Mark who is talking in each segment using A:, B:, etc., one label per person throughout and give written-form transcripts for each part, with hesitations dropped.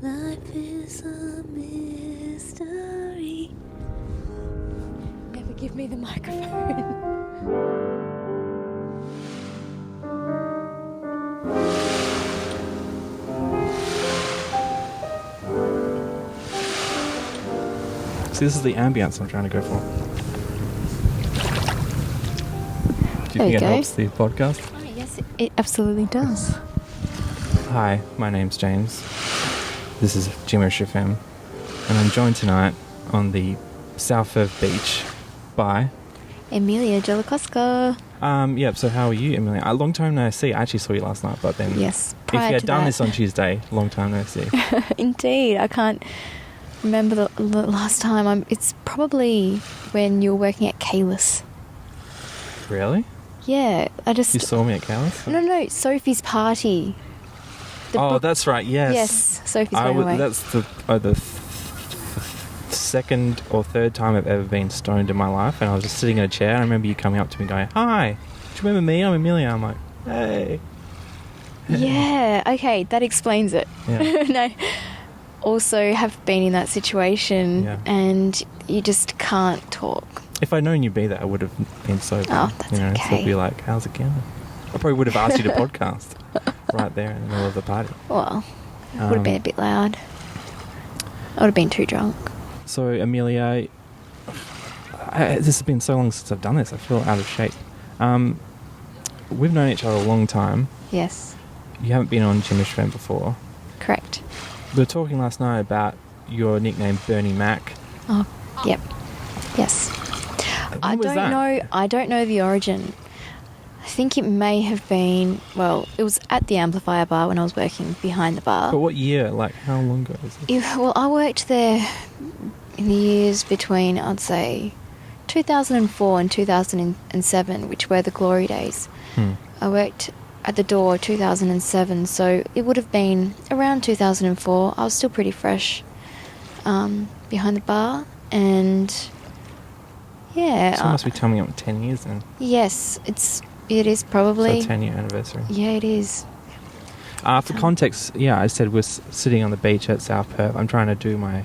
A: Life is a mystery. Never give me the microphone.
B: See, this is the ambience I'm trying to go for. Do you think it helps the podcast?
A: Oh, yes, it absolutely does.
B: Hi, my name's James. This is Jimmerish FM, and I'm joined tonight on the South Irv Beach by
A: Emilia Jellicoska.
B: So how are you, Emilia? A long time no see. I actually saw you last night, but then
A: Yes,
B: if you had done this on Tuesday, long time no see.
A: Indeed, I can't remember the last time. It's probably when you were working at Kalis.
B: Really?
A: Yeah,
B: You saw me at Kalis?
A: No, Sophie's party.
B: That's right. Yes.
A: Yes, Sophie's going away.
B: That's the second or third time I've ever been stoned in my life, and I was just sitting in a chair, and I remember you coming up to me going, "Hi, do you remember me? I'm Emilia." I'm like, "Hey."
A: Yeah, okay, that explains it.
B: Yeah.
A: No, also have been in that situation, and you just can't talk.
B: If I'd known you'd be there, I would have been sober.
A: Oh, that's okay.
B: So I'd be like, "How's it going?" I probably would have asked you to podcast right there in the middle of the party.
A: Well, it would have been a bit loud. I would have been too drunk.
B: So, Emilia, this has been so long since I've done this. I feel out of shape. We've known each other a long time.
A: Yes.
B: You haven't been on Jimmerish FM before.
A: Correct.
B: We were talking last night about your nickname, Bernie Mac.
A: Oh, yep. Yes.
B: When was that?
A: I don't know the origin. I think it may have been, it was at the Amplifier bar when I was working behind the bar.
B: But what year? Like, how long ago is it?
A: I worked there in the years between, I'd say, 2004 and 2007, which were the glory days. I worked at the door 2007, so it would have been around 2004. I was still pretty fresh behind the bar, and yeah.
B: So it must be coming up 10 years then.
A: Yes, it is probably.
B: So 10-year anniversary.
A: Yeah, it is.
B: For context, I said we're sitting on the beach at South Perth. I'm trying to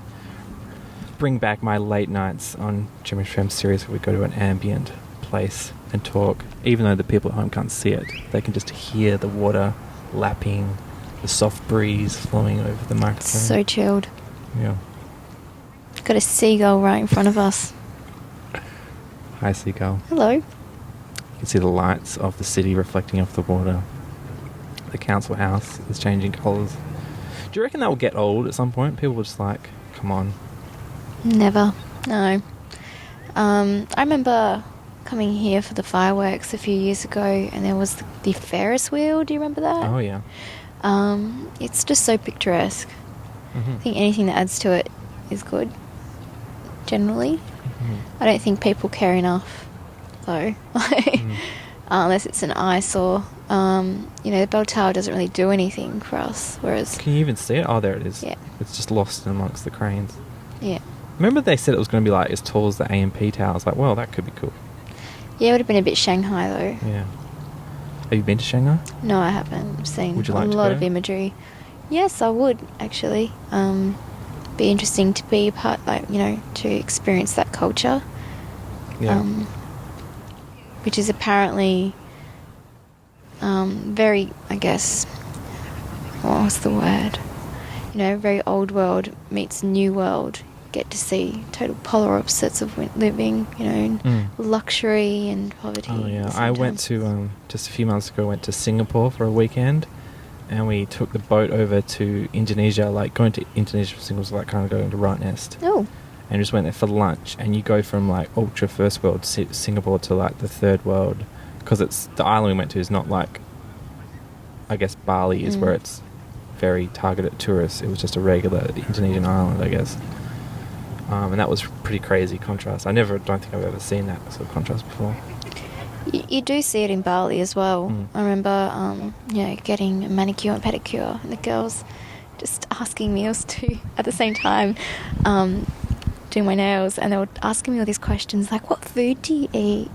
B: bring back my late nights on Jimmerish FM series where we go to an ambient place and talk. Even though the people at home can't see it, they can just hear the water lapping, the soft breeze flowing over the microphone.
A: So chilled.
B: Yeah.
A: Got a seagull right in front of us.
B: Hi, seagull.
A: Hello.
B: You can see the lights of the city reflecting off the water. The council house is changing colours. Do you reckon that will get old at some point? People will just like, come on.
A: Never. No. I remember coming here for the fireworks a few years ago, and there was the Ferris wheel. Do you remember that?
B: Oh, yeah.
A: It's just so picturesque.
B: Mm-hmm.
A: I think anything that adds to it is good, generally.
B: Mm-hmm.
A: I don't think people care enough, though. Unless it's an eyesore. The bell tower doesn't really do anything for us, whereas...
B: Can you even see it? Oh, there it is.
A: Yeah.
B: It's just lost amongst the cranes.
A: Yeah.
B: Remember they said it was going to be like as tall as the AMP tower? I was like, well, that could be cool.
A: Yeah, it would have been a bit Shanghai, though.
B: Yeah. To you been to Shanghai?
A: No, I haven't. I've seen
B: Would you like
A: a
B: to
A: lot
B: go?
A: of imagery. Yes, I would, actually. Be interesting to be a part, to experience that culture.
B: Yeah.
A: Which is apparently very, I guess, what's the word? Very old world meets new world. Get to see total polar opposites of living, luxury and poverty.
B: Oh, yeah. I went to, just a few months ago, went to Singapore for a weekend, and we took the boat over to Indonesia. Like, going to Indonesia for Singapore was like kind of going to Right Nest.
A: Oh.
B: And just went there for lunch, and you go from like ultra first world Singapore to like the third world, because it's the island we went to is not like, I guess Bali is where it's very targeted tourists. It was just a regular Indonesian island, I guess. And that was pretty crazy contrast. I don't think I've ever seen that sort of contrast before.
A: You do see it in Bali as well. I remember, getting a manicure and pedicure, and the girls just asking me, at the same time, doing my nails, and they were asking me all these questions like, what food do you eat?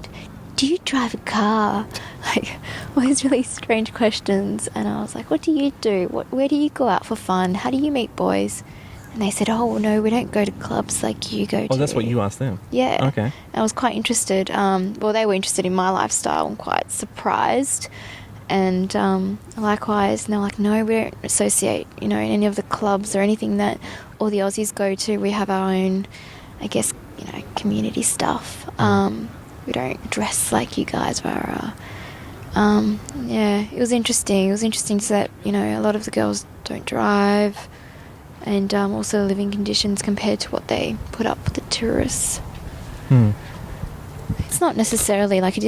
A: do you drive a car? Like, all these really strange questions. And I was like, what do you do? Where do you go out for fun? How do you meet boys? And they said, oh, no, we don't go to clubs like you go to.
B: Oh, that's what you asked them?
A: Yeah.
B: Okay.
A: I was quite interested. Well, they were interested in my lifestyle and quite surprised. And likewise, and they're like, no, we don't associate, in any of the clubs or anything that all the Aussies go to. We have our own, I guess, community stuff. We don't dress like you guys were. Yeah, it was interesting. It was interesting to see that, a lot of the girls don't drive. And also living conditions compared to what they put up for the tourists. It's not necessarily like it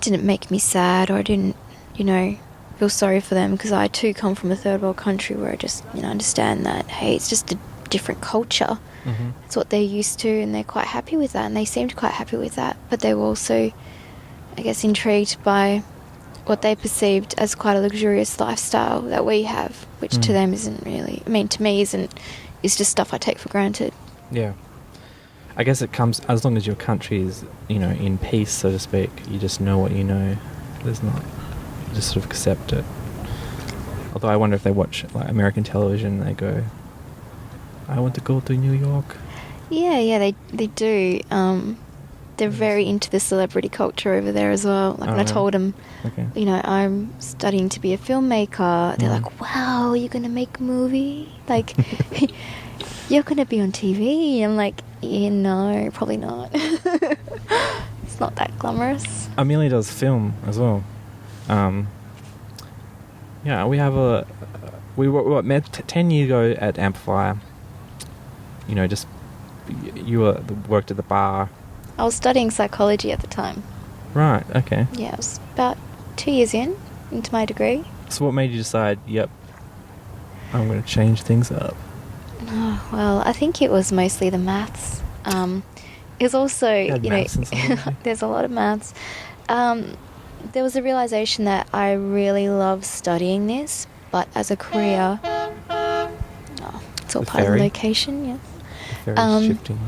A: didn't make me sad, or I didn't, feel sorry for them, because I too come from a third world country where I just, understand that, hey, it's just a different culture.
B: Mm-hmm.
A: It's what they're used to, and they're quite happy with that, and they seemed quite happy with that. But they were also, I guess, intrigued by what they perceived as quite a luxurious lifestyle that we have, which to them isn't really, to me is just stuff I take for granted.
B: Yeah. I guess it comes, as long as your country is, in peace, so to speak, you just know what you know. There's not, you just sort of accept it. Although I wonder if they watch like American television and they go, I want to go to New York.
A: Yeah, they do. They're very into the celebrity culture over there as well. Like when I told them, I'm studying to be a filmmaker, they're like, wow, you're going to make a movie? Like, you're going to be on TV? I'm like, yeah, no, probably not. It's not that glamorous.
B: Emilia does film as well. Yeah, we have we met 10 years ago at Amplifier. You worked at the bar.
A: I was studying psychology at the time.
B: Right, okay.
A: Yeah, I was about 2 years into my degree.
B: So what made you decide, yep, I'm going to change things up?
A: Oh, well, I think it was mostly the maths. It was also, there's a lot of maths. There was a realisation that I really love studying this, but as a career, it's all part of the location, yeah.
B: The ferry's shifting.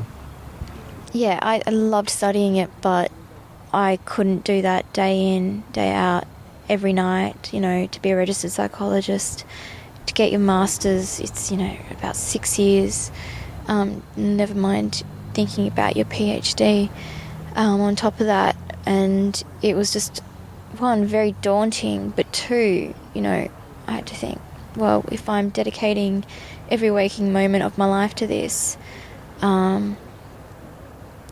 A: Yeah, I loved studying it, but I couldn't do that day in, day out, every night, to be a registered psychologist. To get your master's, it's, about 6 years. Never mind thinking about your PhD on top of that. And it was just, one, very daunting, but two, I had to think, well, if I'm dedicating every waking moment of my life to this,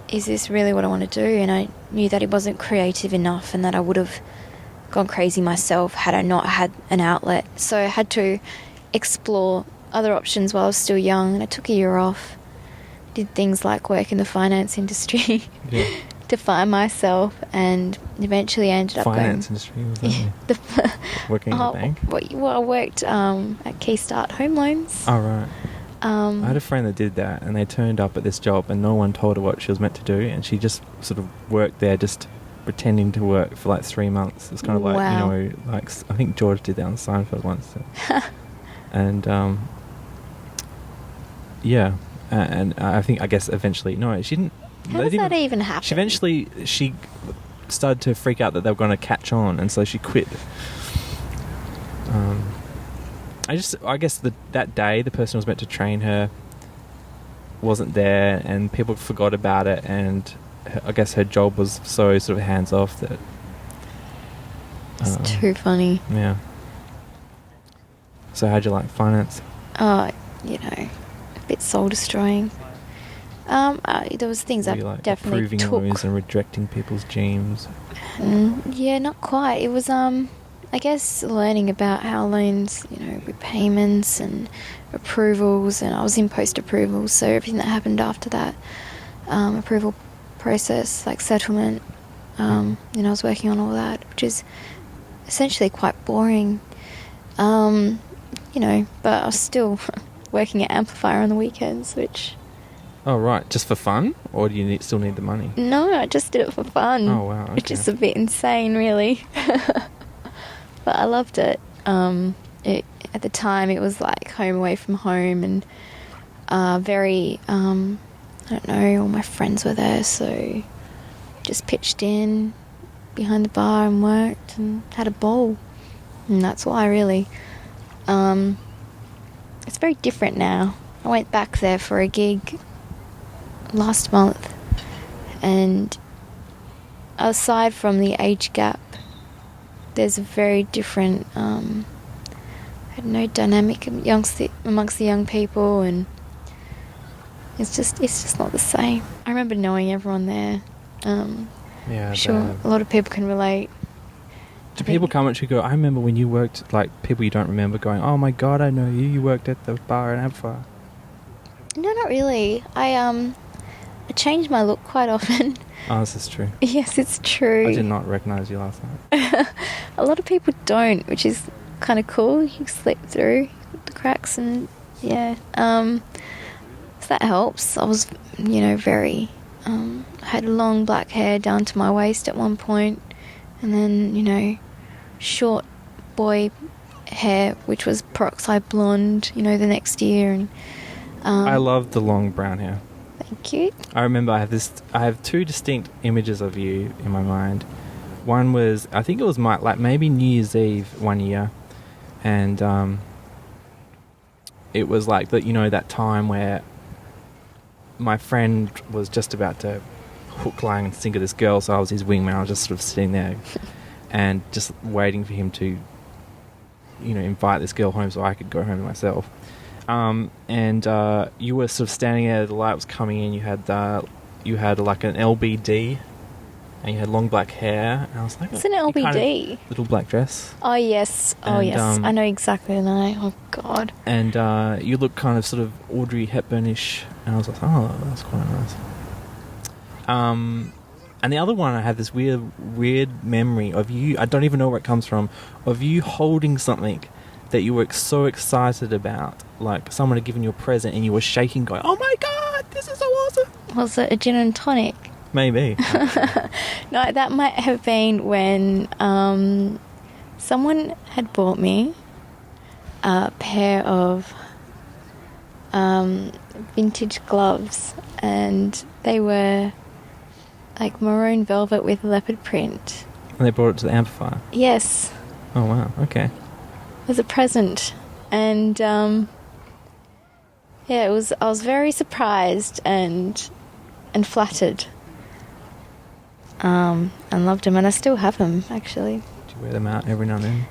A: is this really what I want to do? And I knew that it wasn't creative enough and that I would have gone crazy myself had I not had an outlet. So I had to explore other options while I was still young, and I took a year off, did things like work in the finance industry to find myself, and eventually I ended up
B: finance industry, was that working in a bank?
A: Well, I worked at Keystart Home Loans.
B: Oh, right. I had a friend that did that, and they turned up at this job and no one told her what she was meant to do, and she just sort of worked there just pretending to work for like 3 months. It's kind of like, like I think George did that on Seinfeld once. And and I guess eventually, no, she didn't.
A: How does that even happen?
B: She started to freak out that they were going to catch on, and so she quit. I guess that day the person who was meant to train her wasn't there, and people forgot about it, and I guess her job was so sort of hands off that
A: it's too funny.
B: Yeah. So how'd you like finance?
A: A bit soul destroying. There was things I definitely
B: approving
A: took.
B: loans and rejecting people's dreams.
A: Yeah, not quite. It was I guess learning about how loans, repayments and approvals, and I was in post-approval, so everything that happened after that approval process, like settlement, I was working on all that, which is essentially quite boring, but I was still working at Amplifier on the weekends, which...
B: Oh, right. Just for fun? Or do you still need the money?
A: No, I just did it for fun.
B: Oh, wow. Okay.
A: Which is a bit insane, really. But I loved it. At the time, it was like home away from home, and very, I don't know, all my friends were there, so just pitched in behind the bar and worked and had a ball. And that's why, really. It's very different now. I went back there for a gig last month, and aside from the age gap, there's a very different dynamic amongst the young people, and it's just not the same. I remember knowing everyone there.
B: Yeah,
A: I'm sure a lot of people can relate.
B: Do people come at you go, I remember when you worked, like, people you don't remember going, oh my god, I know you worked at the bar in Amphire?
A: No, not really. I change my look quite often.
B: Oh, this is true.
A: Yes, it's true.
B: I did not recognise you last night.
A: A lot of people don't, which is kind of cool. You slip through the cracks, and yeah. So that helps. I was, very... I had long black hair down to my waist at one point, and then, short boy hair, which was peroxide blonde, the next year. And
B: I love the long brown hair.
A: Thank you.
B: I remember I have two distinct images of you in my mind. One was, I think it was maybe New Year's Eve one year, and it was like that time where my friend was just about to hook, line and sinker this girl, so I was his wingman. I was just sort of sitting there and just waiting for him to invite this girl home so I could go home myself. And you were sort of standing there, the light was coming in, you had like an LBD, and you had long black hair, and I was like,
A: it's an LBD.
B: Little black dress.
A: Oh yes, yes, I know exactly. Oh god. And
B: you look kind of sort of Audrey Hepburnish, and I was like, oh, that's quite nice. And the other one, I had this weird memory of you. I don't even know where it comes from. Of you holding something that you were so excited about, like someone had given you a present, and you were shaking, going, "Oh my god, this is so awesome!"
A: Was it a gin and tonic?
B: Maybe.
A: No, that might have been when someone had bought me a pair of vintage gloves, and they were like maroon velvet with leopard print.
B: And they brought it to the amplifier?
A: Yes.
B: Oh wow, okay.
A: It was a present, and I was very surprised and flattered. And loved them, and I still have them, actually.
B: Do you wear them out every now and then?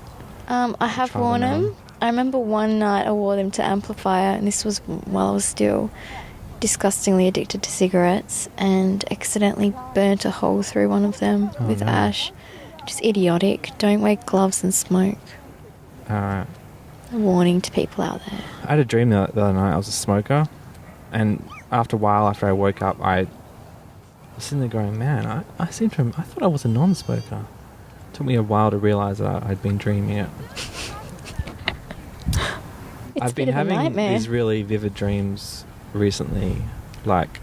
A: I have worn them. I remember one night I wore them to Amplifier, and this was while I was still disgustingly addicted to cigarettes, and accidentally burnt a hole through one of them with ash. Just idiotic. Don't wear gloves and smoke.
B: Alright.
A: A warning to people out there.
B: I had a dream the other night. I was a smoker, and after a while, after I woke up, I was sitting there going, man, I thought I was a non-smoker. It took me a while to realise that I'd been dreaming it. I've been having these really vivid dreams recently. Like,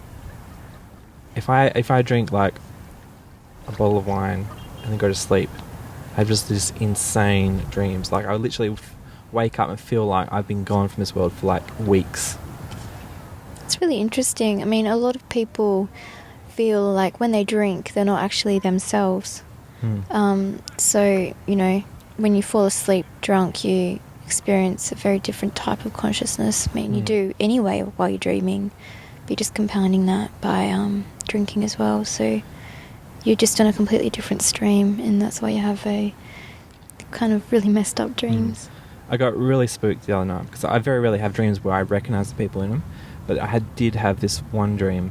B: if I drink like a bottle of wine and then go to sleep, I have just these insane dreams. Like, I literally wake up and feel like I've been gone from this world for like weeks.
A: It's really interesting. I mean, a lot of people feel like when they drink, they're not actually themselves. So, when you fall asleep drunk, you experience a very different type of consciousness. I mean, you do anyway while you're dreaming, but you're just compounding that by drinking as well. So you're just on a completely different stream, and that's why you have a kind of really messed up dreams.
B: I got really spooked the other night because I very rarely have dreams where I recognise the people in them, but I did have this one dream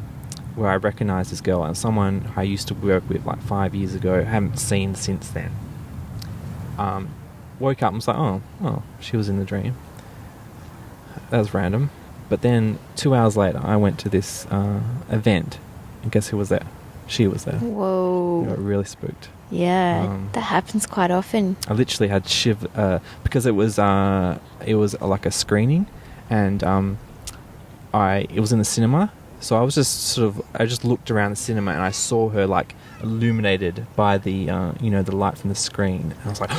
B: where I recognised this girl, and someone I used to work with like 5 years ago, haven't seen since then. Woke up and was like, oh, she was in the dream. That was random. But then 2 hours later, I went to this event, and guess who was there? She was there.
A: Whoa.
B: I got really spooked.
A: Yeah, that happens quite often.
B: I literally had because it was like a screening, and it was in the cinema. So I was I just looked around the cinema, and I saw her like illuminated by the the light from the screen, and I was like,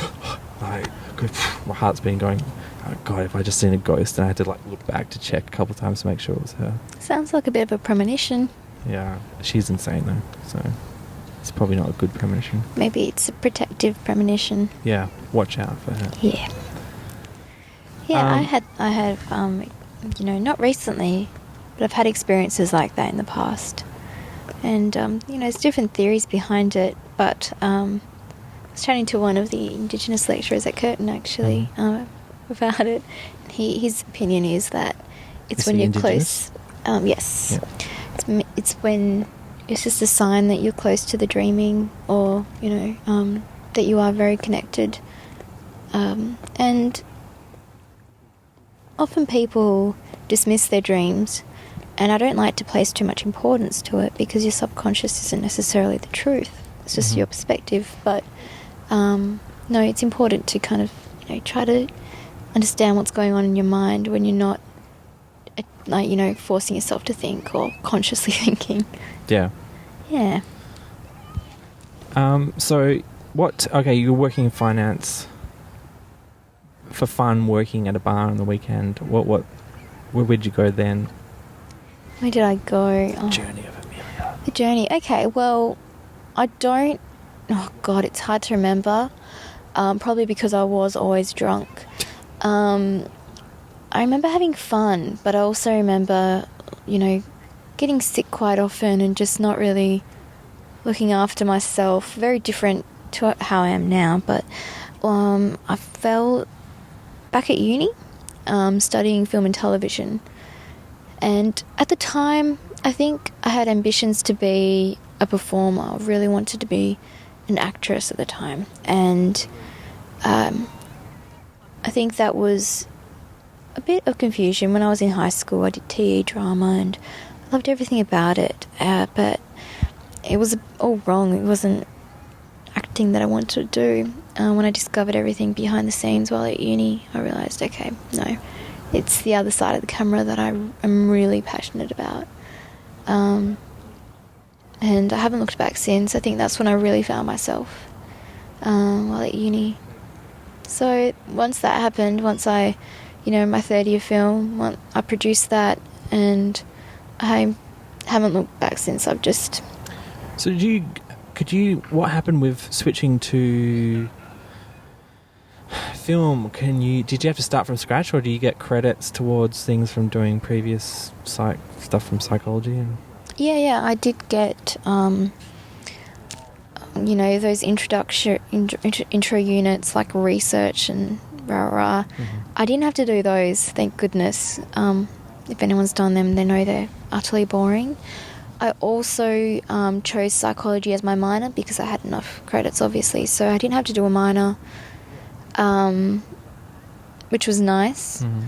B: my heart's been going, oh god, if I just seen a ghost. And I had to like look back to check a couple of times to make sure it was her.
A: Sounds like a bit of a premonition.
B: Yeah, she's insane though. So It's probably not a good premonition.
A: Maybe it's a protective premonition.
B: Yeah, watch out for her.
A: Yeah. Yeah, I have, not recently, but I've had experiences like that in the past. And, there's different theories behind it, but I was chatting to one of the Indigenous lecturers at Curtin, actually, about it. His opinion is that it's when you're
B: Indigenous?
A: close... yes.
B: Yeah.
A: It's when... It's just a sign that you're close to the dreaming, or, that you are very connected. And often people dismiss their dreams, and I don't like to place too much importance to it, because your subconscious isn't necessarily the truth. It's just your perspective. But, no, it's important to kind of, try to understand what's going on in your mind when you're not, forcing yourself to think or consciously thinking.
B: Yeah.
A: Yeah.
B: So, you're working in finance for fun, working at a bar on the weekend. Where did you go then?
A: Where did I go?
B: Journey of Emilia.
A: The journey. Okay, well, I don't... Oh, God, it's hard to remember. Probably because I was always drunk. I remember having fun, but I also remember, getting sick quite often and just not really looking after myself. Very different to how I am now, but I fell back at uni, studying film and television. And at the time, I think I had ambitions to be a performer. I really wanted to be an actress at the time. And I think that was a bit of confusion. When I was in high school, I did TE drama and I loved everything about it, but it was all wrong. It wasn't acting that I wanted to do. When I discovered everything behind the scenes while at uni, I realised, okay, no, it's the other side of the camera that I am really passionate about. And I haven't looked back since. I think that's when I really found myself while at uni. So once that happened, once I, my third year film, I produced that, and I haven't looked back since. I've just...
B: So what happened with switching to film? Did you have to start from scratch, or do you get credits towards things from doing previous stuff from psychology?
A: Yeah, I did get, those intro units like research and rah.
B: Mm-hmm.
A: I didn't have to do those, thank goodness. If anyone's done them, they know they're utterly boring. I also chose psychology as my minor because I had enough credits, obviously, so I didn't have to do a minor, which was nice.
B: Mm-hmm.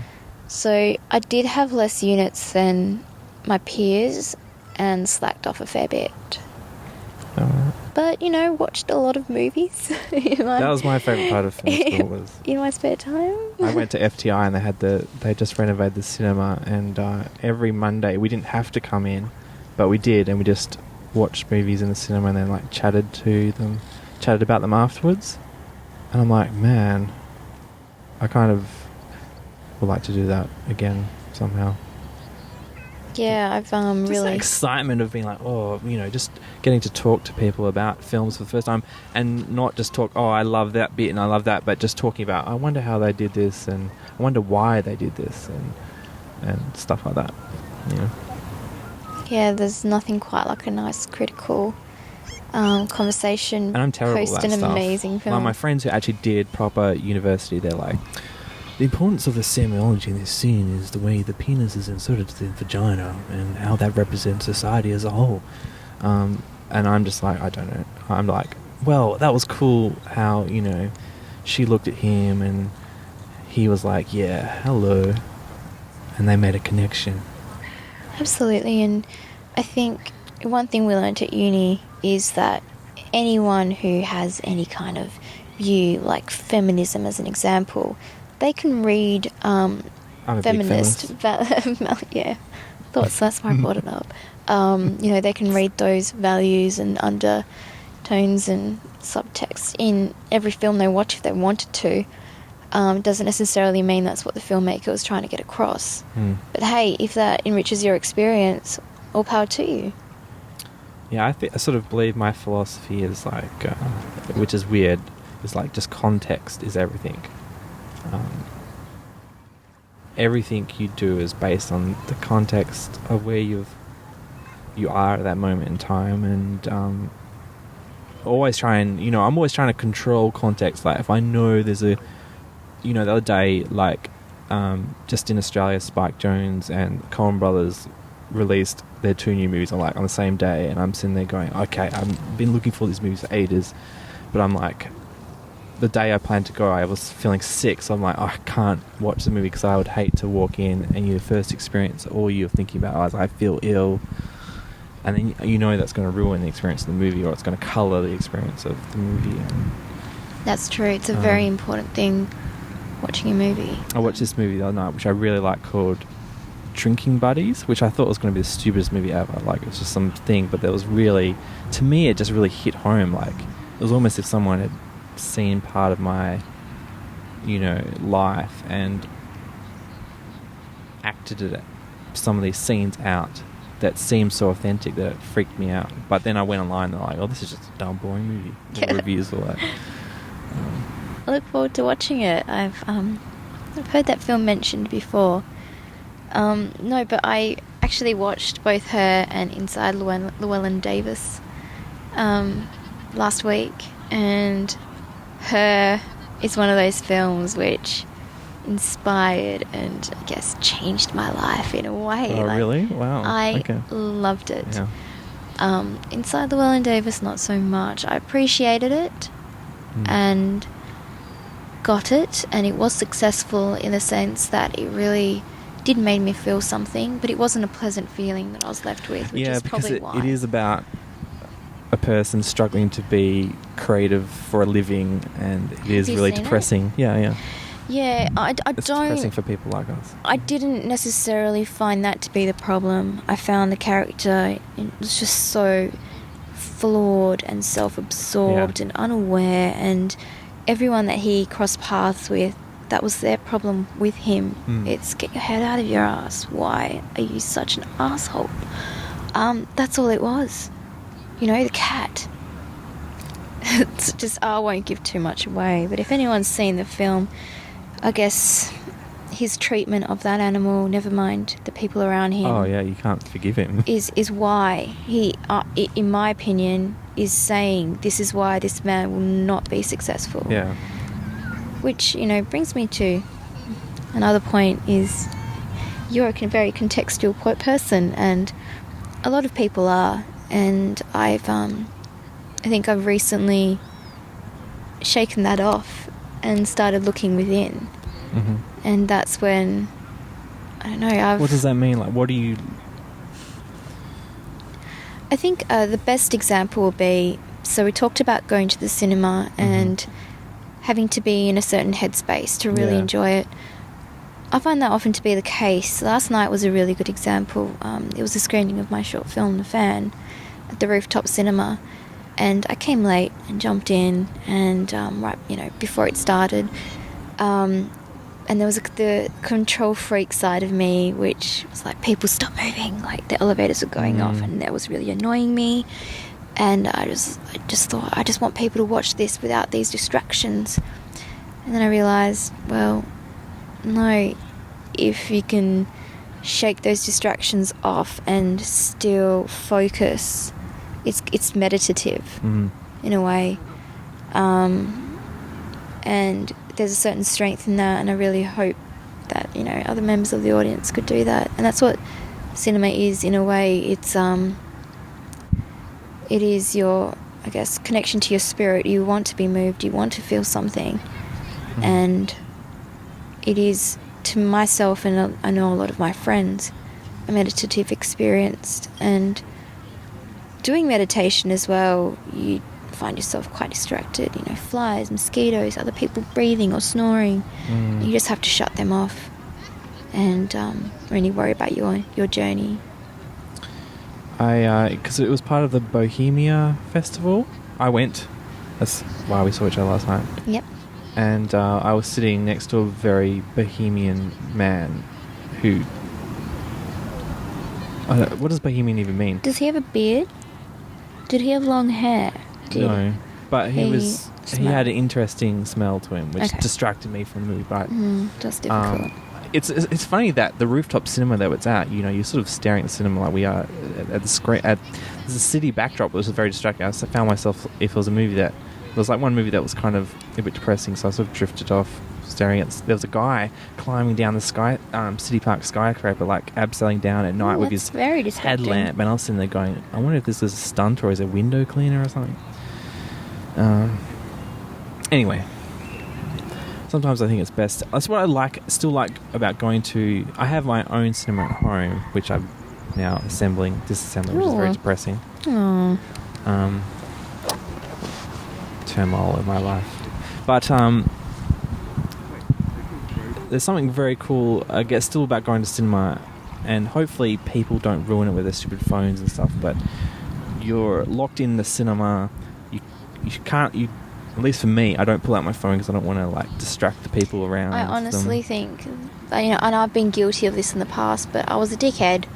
A: So I did have less units than my peers and slacked off a fair bit. But, watched a lot of movies.
B: That was my favourite part of film school.
A: In my spare time.
B: I went to FTI and they just renovated the cinema, and every Monday we didn't have to come in, but we did, and we just watched movies in the cinema and then chatted about them afterwards. And I'm like, man, I kind of would like to do that again somehow.
A: Yeah, I've
B: Just
A: really...
B: the excitement of being like, just getting to talk to people about films for the first time, and not just talk, I love that bit and I love that, but just talking about, I wonder how they did this, and I wonder why they did this, and stuff like that.
A: Yeah, there's nothing quite like a nice critical conversation.
B: And I'm terrible at that
A: post an
B: stuff.
A: amazing film.
B: Well, my friends who actually did proper university, they're like, the importance of the semiology in this scene is the way the penis is inserted to the vagina and how that represents society as a whole. And I'm just like, I don't know. I'm like, well, that was cool how, she looked at him and he was like, yeah, hello. And they made a connection.
A: Absolutely. And I think one thing we learned at uni is that anyone who has any kind of view, like feminism as an example, they can read
B: I'm a
A: feminist... yeah, thought so. That's why I brought it up. They can read those values and undertones and subtext in every film they watch if they wanted to. Doesn't necessarily mean that's what the filmmaker was trying to get across. But hey, if that enriches your experience, all power to you.
B: Yeah, I sort of believe my philosophy is like, which is weird, is like just context is everything. Everything you do is based on the context of where you are at that moment in time, and always try and, I'm always trying to control context. Like if I know there's the other day, like just in Australia, Spike Jonze and Coen Brothers released their 2 new movies on the same day, and I'm sitting there going, okay, I've been looking for these movies for ages, but I'm like, the day I planned to go, I was feeling sick, so I'm like, I can't watch the movie because I would hate to walk in and your first experience, all you're thinking about is I feel ill, and then that's going to ruin the experience of the movie, or it's going to colour the experience of the movie. And,
A: That's true. It's a very important thing, watching a movie.
B: I watched this movie the other night, which I really like, called Drinking Buddies, which I thought was going to be the stupidest movie ever. Like, it was just something, but there was really, to me, it just really hit home. Like, it was almost if someone had seen part of my, life and acted it, some of these scenes out that seemed so authentic that it freaked me out. But then I went online and they're like, oh, this is just a dumb, boring movie. The reviews were like...
A: I look forward to watching it. I've heard that film mentioned before. No, but I actually watched both her and Inside Llewellyn Davis last week, and Her is one of those films which inspired and I guess changed my life in a way.
B: Oh, really? Wow.
A: I
B: Okay.
A: loved it.
B: Yeah.
A: Inside Llewellyn Davis, not so much. I appreciated it and got it, and it was successful in the sense that it really did make me feel something, but it wasn't a pleasant feeling that I was left with, which is probably why.
B: It is about a person struggling to be creative for a living, and it is really depressing. Yeah.
A: Yeah,
B: It's depressing for people like us.
A: I didn't necessarily find that to be the problem. I found the character was just so flawed and self-absorbed and unaware, and everyone that he crossed paths with, that was their problem with him. It's get your head out of your ass. Why are you such an asshole? That's all it was. The cat. It's just, I won't give too much away, but if anyone's seen the film, I guess his treatment of that animal, never mind the people around him.
B: Oh yeah, you can't forgive him.
A: Is why he, in my opinion, is saying this is why this man will not be successful.
B: Yeah.
A: Which, brings me to another point is you're a very contextual person, and a lot of people are, and I think I've recently shaken that off and started looking within.
B: Mm-hmm.
A: And that's when, I don't know,
B: What does that mean? Like, what do you...
A: I think the best example will be, so we talked about going to the cinema and having to be in a certain headspace to really enjoy it. I find that often to be the case. Last night was a really good example. It was a screening of my short film, The Fan, at the Rooftop Cinema. And I came late and jumped in, and before it started. And there was the control freak side of me, which was like, people stop moving, like the elevators were going off, and that was really annoying me. And I just thought, I just want people to watch this without these distractions. And then I realised, well, no, if you can shake those distractions off and still focus, it's meditative in a way. And there's a certain strength in that, and I really hope that, other members of the audience could do that. And that's what cinema is, in a way. It is your, I guess, connection to your spirit. You want to be moved, you want to feel something. And it is, to myself, and I know a lot of my friends, a meditative experience. And doing meditation as well, you find yourself quite distracted, flies, mosquitoes, other people breathing or snoring. You just have to shut them off and really worry about your journey.
B: Because it was part of the Bohemia Festival, I went. That's why we saw each other last night.
A: Yep.
B: And I was sitting next to a very bohemian man who... what does bohemian even mean?
A: Does he have a beard? Did he have long hair?
B: No, but he
A: smelled?
B: had an interesting smell to him, which
A: Okay.
B: distracted me from the movie. But
A: That's difficult.
B: it's funny that the rooftop cinema that it's at, you're sort of staring at the cinema like we are at the screen. There's a city backdrop that was very distracting. I found myself, if it was a movie that, there was like one movie that was kind of a bit depressing, so I sort of drifted off staring at. There was a guy climbing down the City Park skyscraper, like abseiling down at night with his
A: very distracting.
B: headlamp, and I was sitting there going, I wonder if this is a stunt or is it a window cleaner or something. Anyway, sometimes I think it's best. That's what I still like about going to. I have my own cinema at home, which I'm now disassembling, which is very depressing.
A: Oh.
B: Turmoil in my life, but there's something very cool, I guess, still about going to cinema, and hopefully people don't ruin it with their stupid phones and stuff. But you're locked in the cinema. You can't. At least for me, I don't pull out my phone because I don't want to like distract the people around.
A: I honestly think, and I've been guilty of this in the past, but I was a dickhead,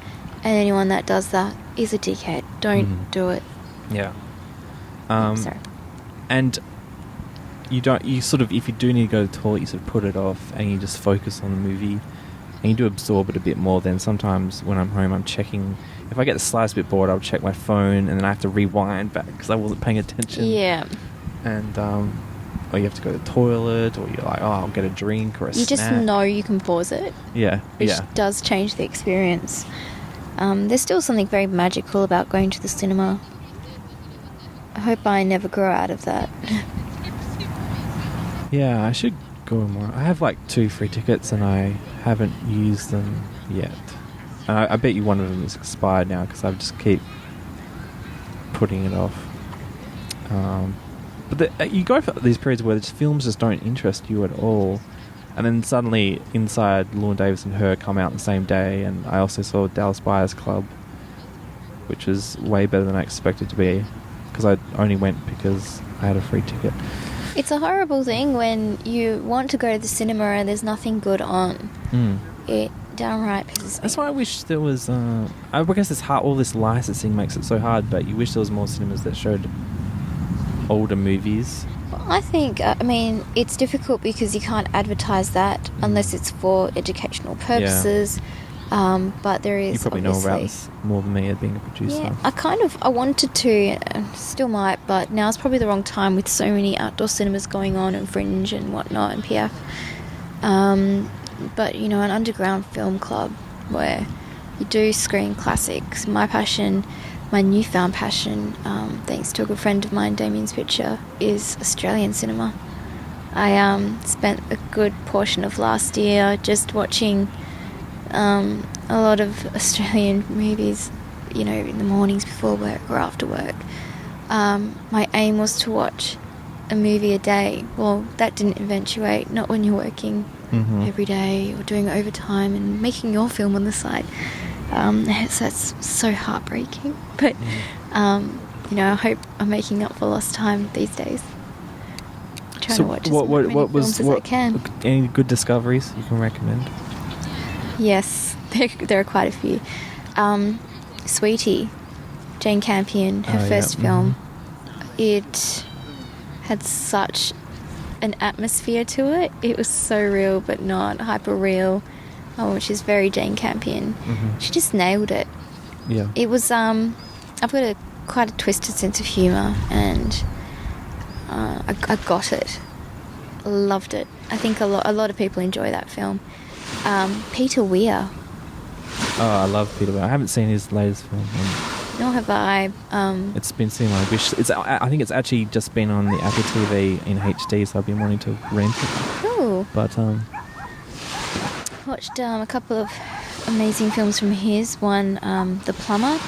A: and anyone that does that is a dickhead. Don't do it.
B: Yeah.
A: Sorry.
B: And you sort of, if you do need to go to the toilet, you sort of put it off and you just focus on the movie, and you do absorb it a bit more. Then sometimes when I'm home, I'm checking. If I get the slightest bit bored, I'll check my phone, and then I have to rewind back because I wasn't paying attention.
A: Yeah.
B: And or you have to go to the toilet, or you're like, oh, I'll get a drink or a snack.
A: You just know you can pause it.
B: Yeah,
A: which does change the experience. There's still something very magical about going to the cinema. I hope I never grow out of that.
B: Yeah, I should go more. I have like 2 free tickets and I haven't used them yet. And I bet you one of them is expired now because I just keep putting it off. But you go for these periods where films just don't interest you at all. And then suddenly Inside Llewyn Davis and Her come out the same day, and I also saw Dallas Buyers Club, which was way better than I expected to be, because I only went because I had a free ticket.
A: It's a horrible thing when you want to go to the cinema and there's nothing good on. It downright pisses me.
B: That's why I wish there was... I guess it's hard, all this licensing makes it so hard, but you wish there was more cinemas that showed older movies.
A: I think, it's difficult because you can't advertise that unless it's for educational purposes. Yeah. But there is,
B: you probably know about this more than me, being a producer.
A: Yeah, I wanted to, still might, but now's probably the wrong time with so many outdoor cinemas going on and Fringe and whatnot and PF. But, an underground film club where you do screen classics. My newfound passion, thanks to a good friend of mine, Damien Spitzer, is Australian cinema. I spent a good portion of last year just watching a lot of Australian movies, in the mornings before work or after work. My aim was to watch a movie a day. Well, that didn't eventuate, not when you're working every day or doing overtime and making your film on the side. So that's so heartbreaking. But, I hope I'm making up for lost time these days. Trying to watch as many films as I can.
B: Any good discoveries you can recommend?
A: Yes, there are quite a few. Sweetie, Jane Campion, her first film. It had such an atmosphere to it. It was so real, but not hyper real. Which is very Jane Campion. She just nailed it.
B: Yeah.
A: It was, I've got quite a twisted sense of humour, and I got it. Loved it. I think a lot of people enjoy that film. Peter Weir.
B: Oh, I love Peter Weir. I haven't seen his latest film.
A: Nor have I.
B: It's been seen on my wish. I think it's actually just been on the Apple TV in HD, so I've been wanting to rent it.
A: Cool.
B: But
A: watched a couple of amazing films from his. One, The Plumber.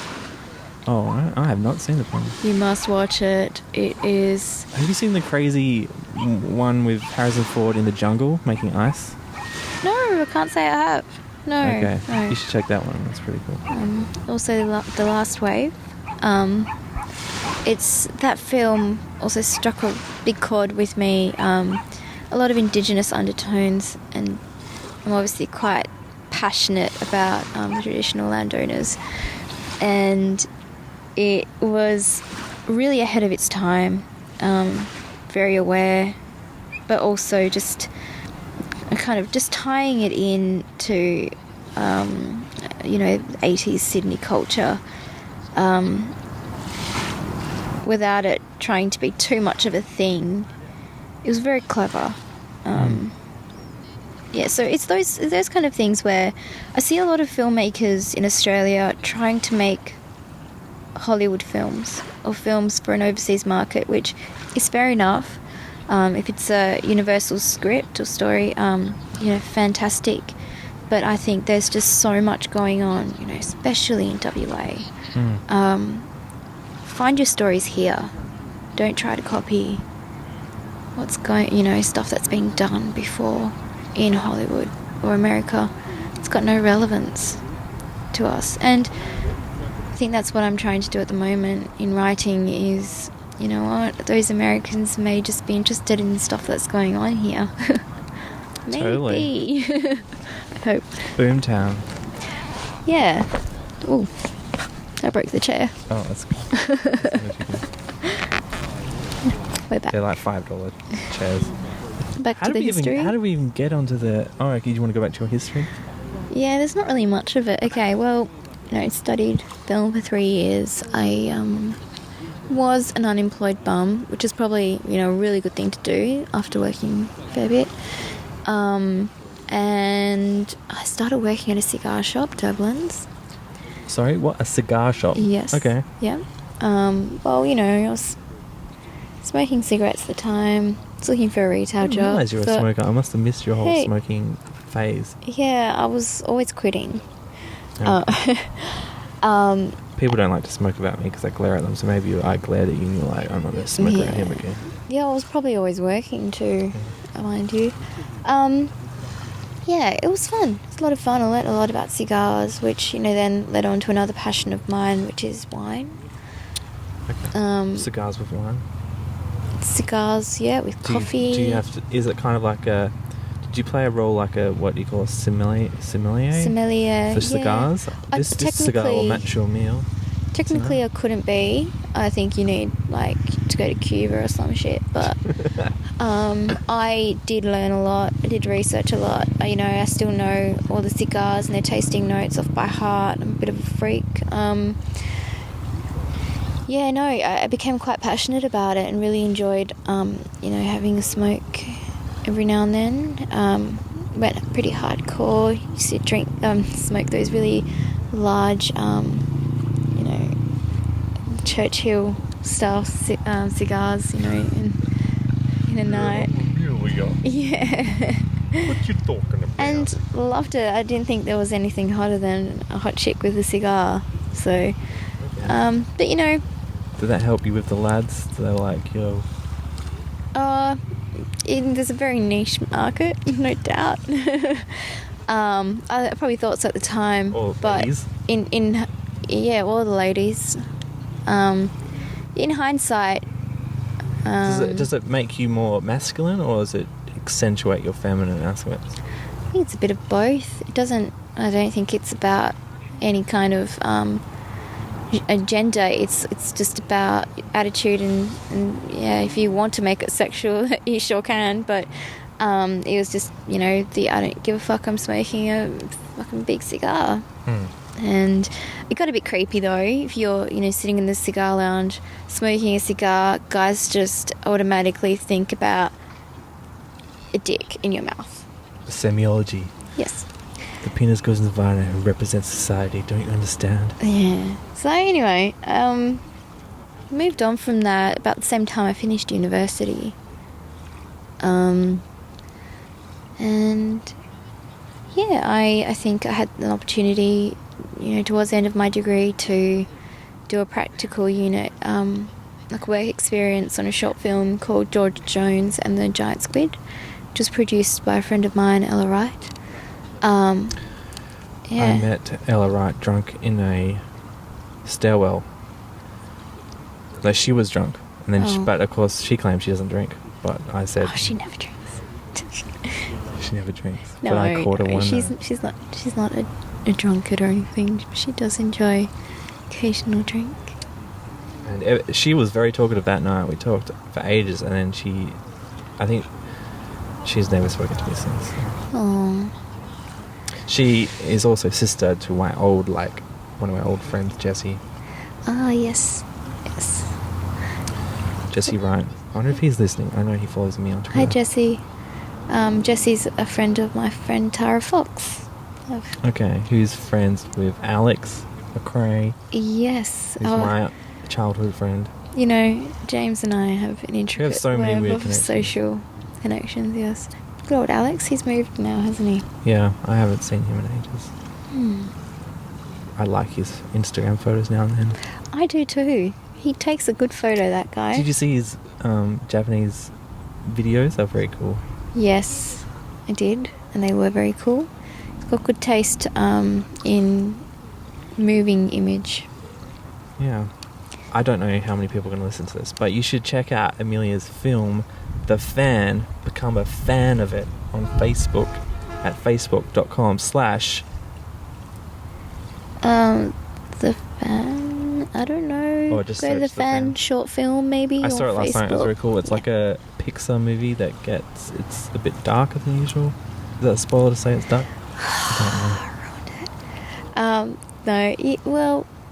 B: Oh, I have not seen The Plumber.
A: You must watch it. It is...
B: Have you seen the crazy one with Harrison Ford in the jungle making ice?
A: No, I can't say I have. No.
B: Okay,
A: no.
B: You should check that one. That's pretty cool.
A: Also, The Last Wave. It's that film also struck a big chord with me. A lot of Indigenous undertones, and I'm obviously quite passionate about the traditional landowners, and it was really ahead of its time, very aware, but also just kind of just tying it in to, 80s Sydney culture, without it trying to be too much of a thing. It was very clever. Yeah, so it's those kind of things where I see a lot of filmmakers in Australia trying to make Hollywood films or films for an overseas market, which is fair enough. If it's a universal script or story, fantastic. But I think there's just so much going on, especially in WA. Find your stories here. Don't try to copy stuff that's been done before in Hollywood or America. It's got no relevance to us. And I think that's what I'm trying to do at the moment in writing is, you know what, those Americans may just be interested in stuff that's going on here. Maybe.
B: Totally.
A: I hope.
B: Boomtown.
A: Yeah. Ooh. I broke the chair.
B: Oh, that's good.
A: We're back.
B: They're like $5 chairs.
A: Back to the history.
B: How do we even get onto the... Oh, okay, do you want to go back to your history?
A: Yeah, there's not really much of it. Okay, well, I studied film for 3 years. I was an unemployed bum, which is probably, a really good thing to do after working a fair bit. And I started working at a cigar shop, Dublin's.
B: Sorry, what? A cigar shop?
A: Yes.
B: Okay.
A: Yeah. I was smoking cigarettes at the time. I was looking for a retail
B: I
A: job.
B: didn't realise you were a smoker. I must have missed your whole smoking phase.
A: Yeah, I was always quitting.
B: Yeah. People don't like to smoke about me because I glare at them, so maybe I glared at you and you're like, I'm not going to smoke around him again.
A: Yeah, I was probably always working too, mind you. Yeah, it was fun. It was a lot of fun. I learnt a lot about cigars, which, then led on to another passion of mine, which is wine.
B: Okay. Cigars with wine?
A: Cigars, yeah, with coffee.
B: Do you have to... Is it kind of like a... Did you play a role like a... What do you call a sommelier?
A: Sommelier,
B: for cigars? This cigar will match your meal.
A: Technically, I couldn't be. I think you need, to go to Cuba or some shit. But I did learn a lot. I did research a lot. I still know all the cigars and their tasting notes off by heart. I'm a bit of a freak. I became quite passionate about it and really enjoyed, having a smoke every now and then. Went pretty hardcore. Used to smoke those really large, Churchill style cigars, in a night.
B: Here we go.
A: Yeah.
B: What you talking about?
A: And loved it. I didn't think there was anything hotter than a hot chick with a cigar. So, but
B: Did that help you with the lads? They're like, yo.
A: There's a very niche market, no doubt. I probably thought so at the time.
B: All the
A: but
B: ladies?
A: All the ladies. In hindsight,
B: does it make you more masculine, or does it accentuate your feminine aspects?
A: I think it's a bit of both. I don't think it's about any kind of gender. It's just about attitude and if you want to make it sexual, you sure can. But it was just I don't give a fuck. I'm smoking a fucking big cigar. And it got a bit creepy though. If you're, sitting in the cigar lounge smoking a cigar, guys just automatically think about a dick in your mouth.
B: Semiology.
A: Yes.
B: The penis goes in the vagina and represents society. Don't you understand?
A: Yeah. So anyway, moved on from that about the same time I finished university. And yeah, I think I had an opportunity, towards the end of my degree to do a practical unit, like work experience on a short film called George Jones and the Giant Squid, which was produced by a friend of mine, Ella Wright. I
B: met Ella Wright drunk in a stairwell. Like, she was drunk, and then but of course she claims she doesn't drink. But I said,
A: she never drinks.
B: She never drinks.
A: No,
B: but I caught her one.
A: She's not a drunkard or anything. She does enjoy occasional drink.
B: And she was very talkative that night. We talked for ages, and then I think she's never spoken to me since.
A: Oh.
B: She is also sister to one of my old friends, Jesse.
A: Ah, yes. Yes.
B: Jesse Ryan. I wonder if he's listening. I know he follows me on Twitter.
A: Hi, Jesse. Jesse's a friend of my friend Tara Fox.
B: Okay, who's friends with Alex McRae?
A: Yes.
B: Who's my childhood friend.
A: You know, James and I have an intricate
B: We have so many
A: web
B: weird
A: of
B: connections.
A: social connections, yes. Good old Alex, he's moved now, hasn't he?
B: Yeah, I haven't seen him in ages. I like his Instagram photos now and then.
A: I do too. He takes a good photo, that guy.
B: Did you see his Japanese videos? They're very cool.
A: Yes, I did, and they were very cool. He's got good taste in moving image.
B: Yeah. I don't know how many people are going to listen to this, but you should check out Emilia's film, The Fan. Become a fan of it on Facebook at facebook.com/
A: The Fan, I don't know.
B: Or just
A: Go to
B: search
A: the
B: The
A: fan
B: Fan.
A: short film, maybe.
B: I saw
A: on
B: it last night. It was
A: Facebook.
B: very cool. It's like a Pixar movie that it's a bit darker than usual. Is that a spoiler to say it's dark?
A: No,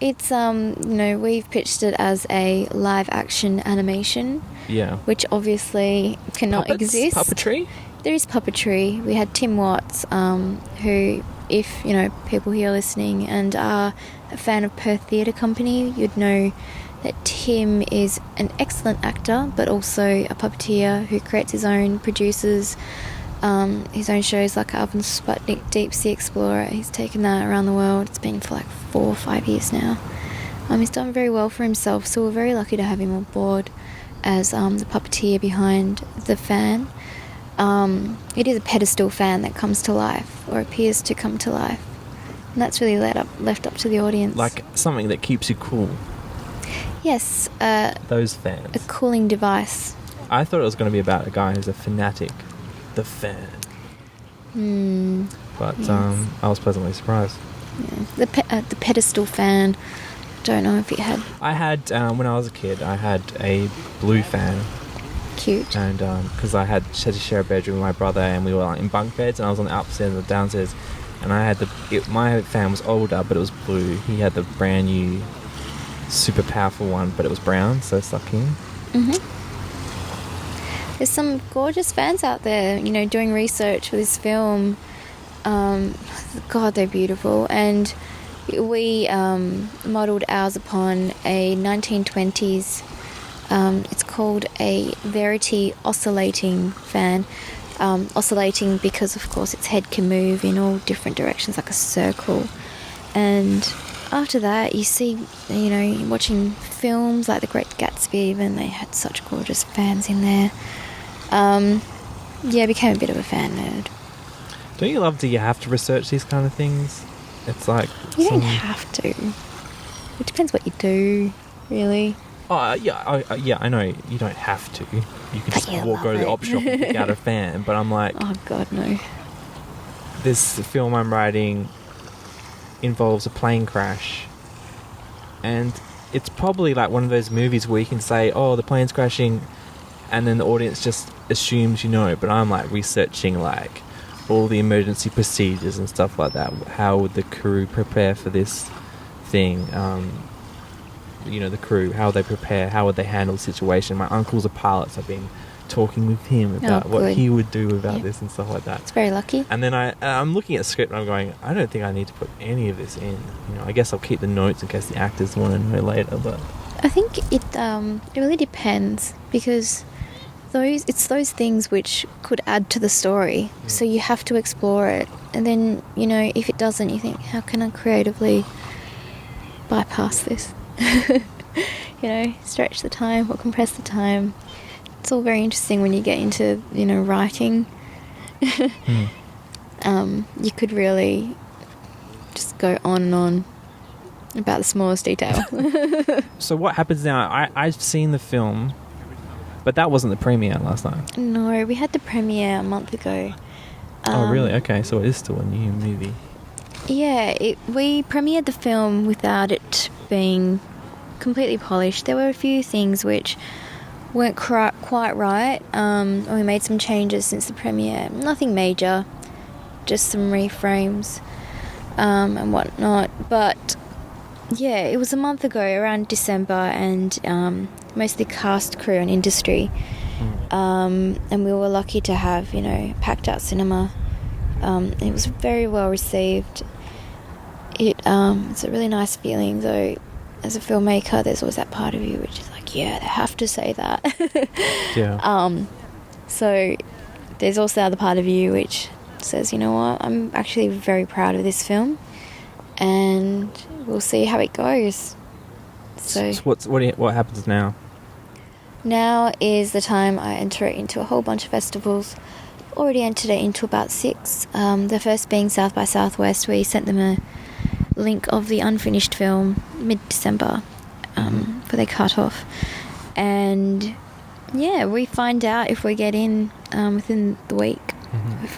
A: it's we've pitched it as a live action animation,
B: Yeah.
A: which obviously cannot
B: Puppets?
A: exist.
B: Puppetry?
A: There is puppetry. We had Tim Watts, who, if people here listening and are a fan of Perth Theatre Company, you'd know that Tim is an excellent actor, but also a puppeteer who creates his own, produces his own shows like Alvin Sputnik, Deep Sea Explorer. He's taken that around the world. It's been for like 4 or 5 years now. He's done very well for himself, so we're very lucky to have him on board as the puppeteer behind The Fan. It is a pedestal fan that comes to life, or appears to come to life. And that's really left up to the audience.
B: Like something that keeps you cool.
A: Yes,
B: Those fans.
A: a cooling device.
B: I thought it was going to be about a guy who's a fanatic. The Fan. But
A: Yes.
B: I was pleasantly surprised.
A: Yeah. The pedestal fan. Don't know if it had
B: I had, when I was a kid, I had a blue fan.
A: cute.
B: And because I had to share a bedroom with my brother, and we were like in bunk beds, and I was on the upstairs and the downstairs, and I had my fan was older, but it was blue. He had the brand new, super powerful one, but it was brown, so it's like him.
A: There's some gorgeous fans out there, doing research for this film. God, they're beautiful. And we modelled ours upon a 1920s. It's called a Verity oscillating fan. Oscillating because, of course, its head can move in all different directions like a circle. And after that, you see, watching films like The Great Gatsby, even, they had such gorgeous fans in there. I became a bit of a fan nerd.
B: Don't you love? Do you have to research these kind of things? It's like
A: You don't have to. It depends what you do, really.
B: Oh yeah, I know you don't have to. You can just
A: you
B: go to the
A: love
B: op shop and pick out a fan. But I'm like,
A: Oh, God, no.
B: this film I'm writing involves a plane crash, and it's probably like one of those movies where you can say, "Oh, the plane's crashing," and then the audience just assumes you know. But I'm like researching like all the emergency procedures and stuff like that. How would the crew prepare for this thing? The crew, how would they prepare? How would they handle the situation? My uncle's a pilot, so I've been talking with him about what
A: good.
B: he would do about this and stuff like that.
A: It's very lucky.
B: And then I'm looking at the script and I'm going, I don't think I need to put any of this in. I guess I'll keep the notes in case the actors want to know later. But
A: I think it really depends, because it's those things which could add to the story. So you have to explore it, and then if it doesn't, you think, how can I creatively bypass this? Stretch the time or compress the time. It's all very interesting when you get into writing. You could really just go on and on about the smallest detail.
B: so what happens now? I've seen the film, but that wasn't the premiere last night.
A: No, we had the premiere a month ago.
B: Oh really? Okay, so it is still a new movie.
A: Yeah, we premiered the film without it being completely polished. There were a few things which weren't quite right. We made some changes since the premiere. Nothing major, just some reframes and whatnot. But yeah, it was a month ago, around December, and most of the cast, crew and industry, and we were lucky to have, packed out cinema. It was very well received. It's a really nice feeling, though. As a filmmaker, there's always that part of you which is like, yeah, they have to say that.
B: Yeah.
A: So there's also the other part of you which says, you know what, I'm actually very proud of this film, and we'll see how it goes. So
B: what happens now?
A: Now is the time I enter it into a whole bunch of festivals. Already entered it into about 6. The first being South by Southwest, where you sent them a link of the unfinished film mid-December for their cut-off. And yeah, we find out if we get in within the week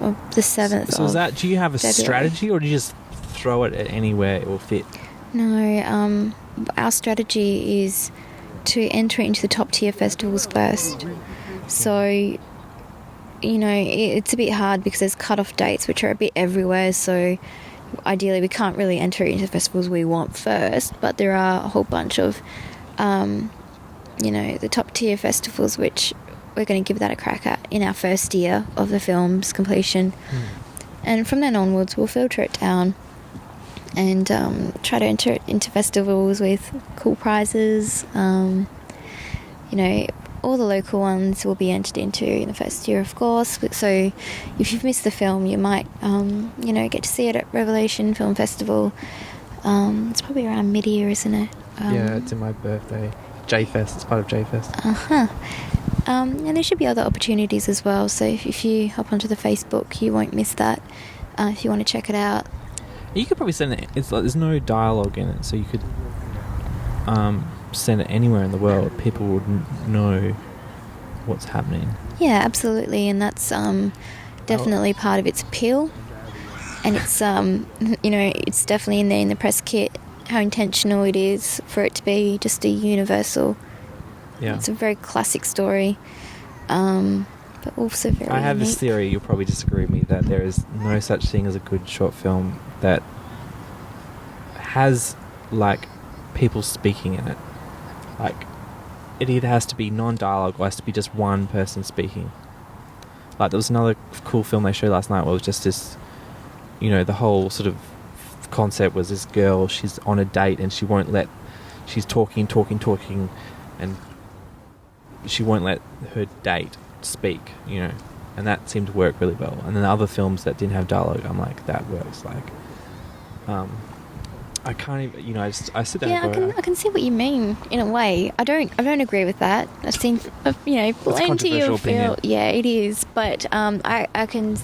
A: of the 7th.
B: So do you have a
A: February.
B: strategy, or do you just throw it at anywhere it will fit?
A: No, our strategy is to enter into the top tier festivals first. So, it's a bit hard because there's cut-off dates which are a bit everywhere, so ideally we can't really enter into the festivals we want first, but there are a whole bunch of the top tier festivals which we're going to give that a crack at in our first year of the film's completion. And from then onwards we'll filter it down and try to enter it into festivals with cool prizes. All the local ones will be entered into in the first year, of course. So if you've missed the film, you might, get to see it at Revelation Film Festival. It's probably around mid-year, isn't it?
B: Yeah, it's in my birthday. J-Fest, it's part of J-Fest.
A: And there should be other opportunities as well. So if you hop onto the Facebook, you won't miss that if you want to check it out.
B: You could probably send it. It's like there's no dialogue in it, so you could send it anywhere in the world. People would know what's happening.
A: Yeah, absolutely, and that's definitely part of its appeal. And it's it's definitely in there in the press kit how intentional it is for it to be just a universal.
B: Yeah,
A: it's a very classic story, but also very.
B: I have
A: unique.
B: this theory. You'll probably disagree with me that there is no such thing as a good short film that has like people speaking in it. Like, it either has to be non-dialogue or has to be just one person speaking. Like, there was another cool film they showed last night where it was just this, the whole sort of concept was this girl, she's on a date and she's talking, and she won't let her date speak, and that seemed to work really well. And then the other films that didn't have dialogue, I'm like, that works. Like, I can't even, I sit there and go...
A: I can see what you mean, in a way. I don't agree with that. I've seen, plenty of film. Yeah, it is. But I can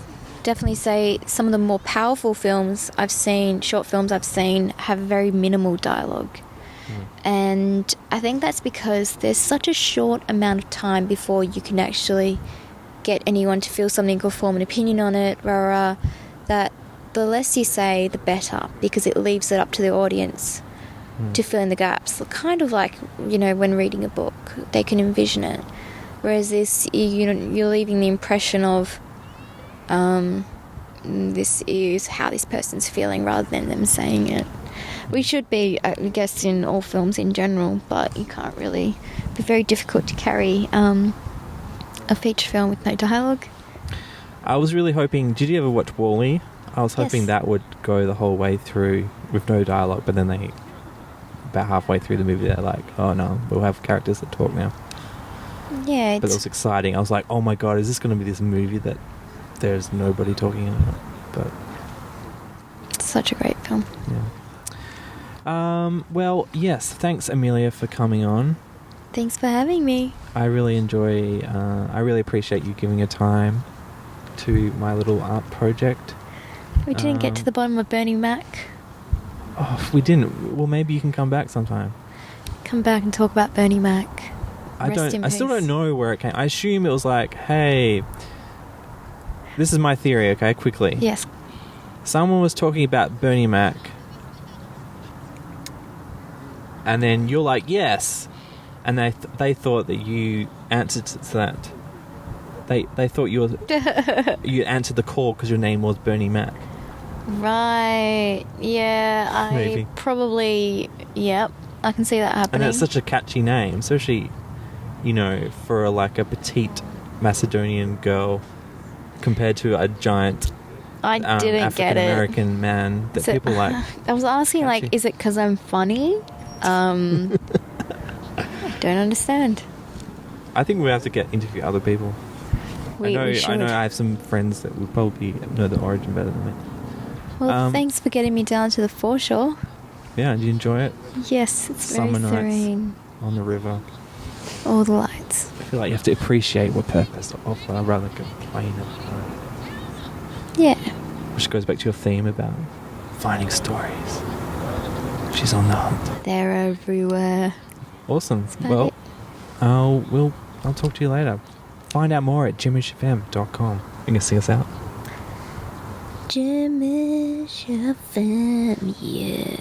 A: definitely say some of the more powerful films I've seen, short films I've seen, have very minimal dialogue. And I think that's because there's such a short amount of time before you can actually get anyone to feel something or form an opinion on it, that the less you say, the better, because it leaves it up to the audience to fill in the gaps. Kind of like, when reading a book, they can envision it. Whereas this, you're leaving the impression of this is how this person's feeling rather than them saying it. We should be, I guess, in all films in general, but you can't really. It'd be very difficult to carry a feature film with no dialogue.
B: I was really hoping... Did you ever watch Wall-E? I was hoping that would go the whole way through with no dialogue, but then about halfway through the movie, they're like, oh no, we'll have characters that talk now.
A: Yeah,
B: but it was exciting. I was like, oh my god, is this going to be this movie that there's nobody talking in it? But
A: it's such a great film.
B: Yeah. Well, yes, thanks Emilia for coming on.
A: Thanks for having me.
B: I really appreciate you giving your time to my little art project.
A: We didn't get to the bottom of Bernie Mac.
B: Oh, we didn't. Well, maybe you can come back sometime.
A: Come back and talk about Bernie Mac.
B: I still don't know where it came. I assume it was like, hey, this is my theory, okay, quickly.
A: Yes.
B: Someone was talking about Bernie Mac and then you're like, yes, and they thought that you answered to that. They thought you answered the call because your name was Bernie Mac.
A: Right. Yeah,
B: Maybe.
A: Yep, I can see that happening.
B: And it's such a catchy name, especially, for like a petite Macedonian girl compared to a giant
A: I didn't get it.
B: African-American man that people like.
A: I was asking,
B: catchy.
A: like, is it because I'm funny? I don't understand.
B: I think we have to interview other people.
A: We should.
B: I know I have some friends that would probably know the origin better than me.
A: Well, thanks for getting me down to the foreshore.
B: Yeah, did you enjoy it?
A: Yes, it's
B: Summer
A: very serene.
B: nights on the river.
A: All the lights.
B: I feel like you have to appreciate what purpose offer rather than complain about it.
A: Yeah.
B: Which goes back to your theme about finding stories. She's on the hunt.
A: They're everywhere.
B: Awesome.
A: That's about
B: Well,
A: it.
B: I'll talk to you later. Find out more at jimishfm.com. You can see us out.
A: Jimmy FM, yeah.